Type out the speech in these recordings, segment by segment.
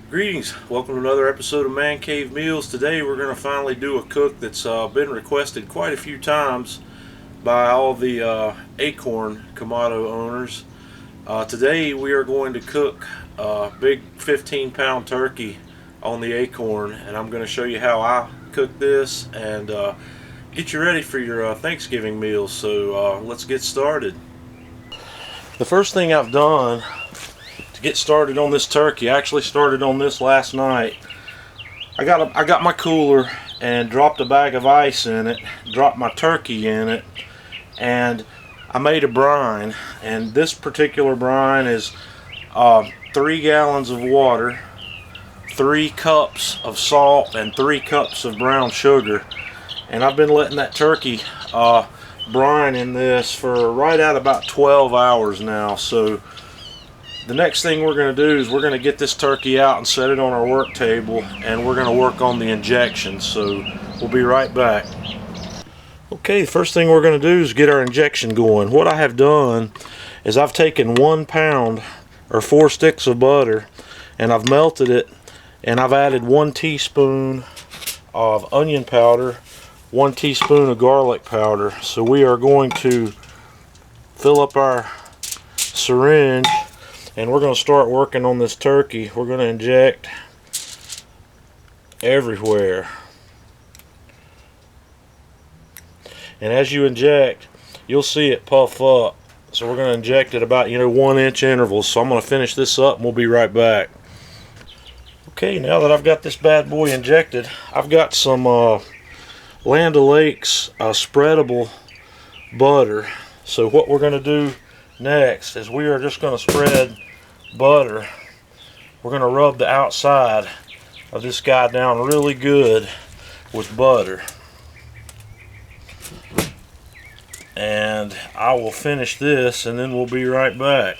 Greetings, welcome to another episode of Man Cave Meals. Today we're going to finally do a cook that's been requested quite a few times by all the Akorn Kamado owners. Today we are going to cook a big 15-pound turkey on the Akorn, and I'm going to show you how I cook this and get you ready for your Thanksgiving meals. So let's get started. The first thing I've done to get started on this turkey, I actually started on this last night. I got my cooler and dropped a bag of ice in it, dropped my turkey in it, and I made a brine. And this particular brine is 3 gallons of water, 3 cups of salt, and 3 cups of brown sugar. And I've been letting that turkey brine in this for right at about 12 hours now. So the next thing we're going to do is we're going to get this turkey out and set it on our work table, and we're going to work on the injection. So we'll be right back. Okay, the first thing we're going to do is get our injection going. What I have done is I've taken 1 pound or 4 sticks of butter, and I've melted it, and I've added 1 teaspoon of onion powder, 1 teaspoon of garlic powder. So we are going to fill up our syringe, and we're going to start working on this turkey. We're going to inject everywhere. And as you inject, you'll see it puff up. So we're going to inject at about 1-inch intervals. So I'm going to finish this up and we'll be right back. Okay, now that I've got this bad boy injected, I've got some Land O'Lakes spreadable butter. So what we're going to do next is we are just going to spread butter. We're going to rub the outside of this guy down really good with butter. And I will finish this and then we'll be right back.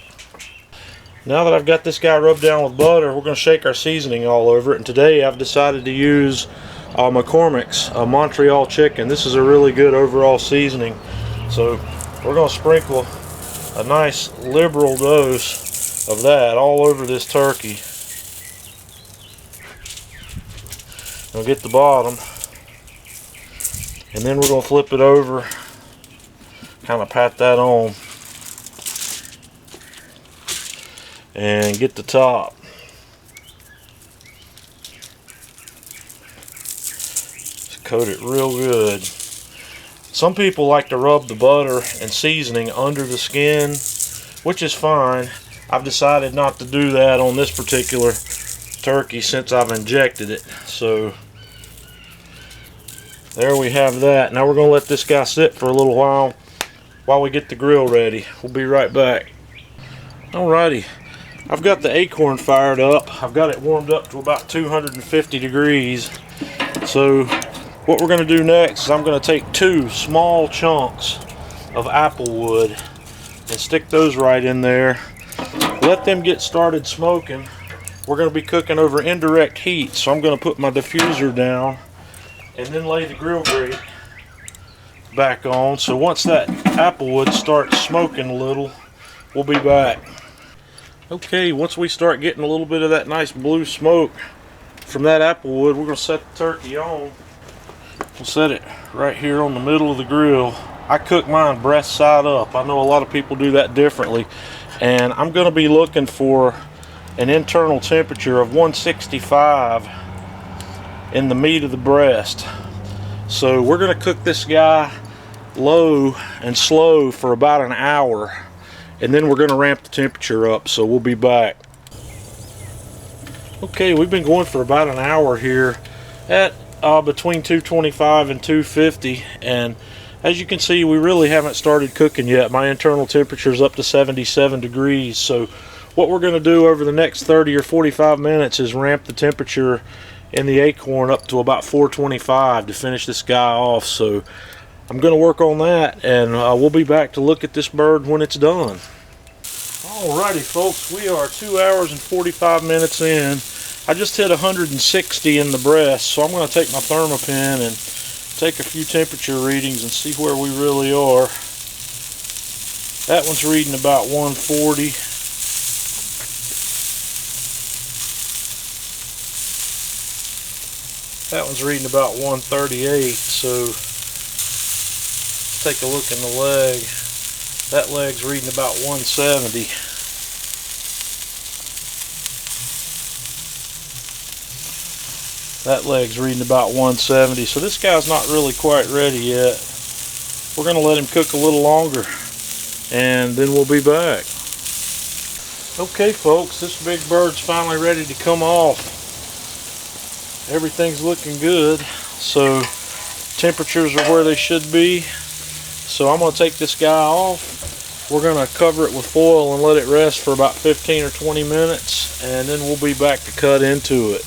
Now that I've got this guy rubbed down with butter, we're going to shake our seasoning all over it. And today I've decided to use McCormick's Montreal chicken. This is a really good overall seasoning. So we're going to sprinkle a nice liberal dose of that all over this turkey. We'll get the bottom, and then we're going to flip it over, kind of pat that on, and get the top. Just coat it real good. Some people like to rub the butter and seasoning under the skin, which is fine. I've decided not to do that on this particular turkey since I've injected it. So there we have that. Now we're going to let this guy sit for a little while we get the grill ready. We'll be right back. Alrighty, I've got the Akorn fired up. I've got it warmed up to about 250 degrees. So what we're going to do next is I'm going to take 2 small chunks of apple wood and stick those right in there. Let them get started smoking. We're going to be cooking over indirect heat, so I'm going to put my diffuser down and then lay the grill grate back on. So once that apple wood starts smoking a little, we'll be back. Okay, once we start getting a little bit of that nice blue smoke from that apple wood, we're going to set the turkey on. We'll set it right here on the middle of the grill. I cook mine breast side up. I know a lot of people do that differently. And I'm going to be looking for an internal temperature of 165 in the meat of the breast. So we're going to cook this guy low and slow for about an hour. And then we're going to ramp the temperature up. So we'll be back. Okay, we've been going for about an hour here at between 225 and 250, and as you can see, we really haven't started cooking yet. My internal temperature is up to 77 degrees. So what we're going to do over the next 30 or 45 minutes is ramp the temperature in the Akorn up to about 425 to finish this guy off. So I'm going to work on that, and we'll be back to look at this bird when it's done. Alrighty folks, we are 2 hours and 45 minutes in. I just hit 160 in the breast, so I'm going to take my thermopin and take a few temperature readings and see where we really are. That one's reading about 140. That one's reading about 138, so let's take a look in the leg. That leg's reading about 170. That leg's reading about 170, so this guy's not really quite ready yet. We're going to let him cook a little longer, and then we'll be back. Okay folks, this big bird's finally ready to come off. Everything's looking good, so temperatures are where they should be. So I'm going to take this guy off. We're going to cover it with foil and let it rest for about 15 or 20 minutes, and then we'll be back to cut into it.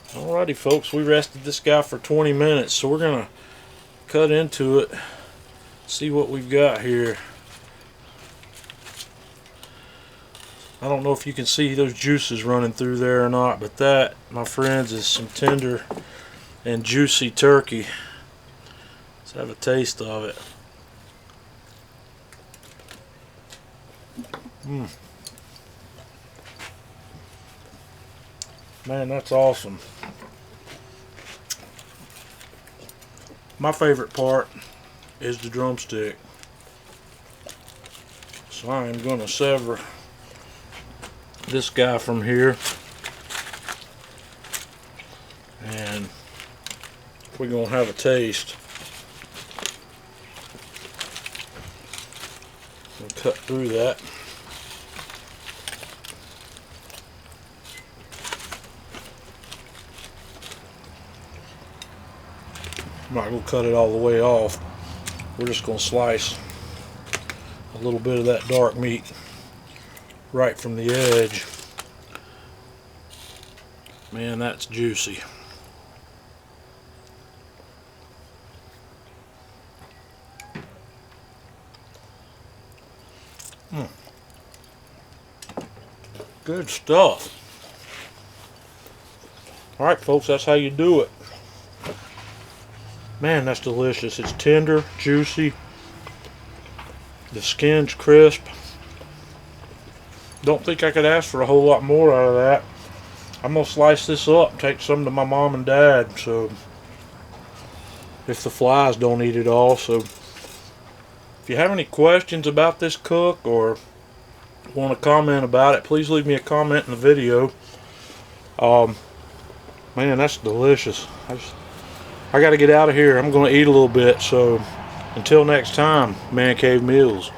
Alrighty folks, we rested this guy for 20 minutes, so we're going to cut into it, see what we've got here. I don't know if you can see those juices running through there or not, but that, my friends, is some tender and juicy turkey. Let's have a taste of it. Man, that's awesome. My favorite part is the drumstick. So I am going to sever this guy from here, and we're going to have a taste. We'll cut through that. I'm not going to cut it all the way off. We're just going to slice a little bit of that dark meat right from the edge. Man, that's juicy. Good stuff. Alright folks, that's how you do it. Man, that's delicious. It's tender, juicy. The skin's crisp. Don't think I could ask for a whole lot more out of that. I'm going to slice this up and take some to my mom and dad, so if the flies don't eat it all. So if you have any questions about this cook or want to comment about it, please leave me a comment in the video. Man, that's delicious. I got to get out of here. I'm going to eat a little bit, so until next time, Man Cave Meals.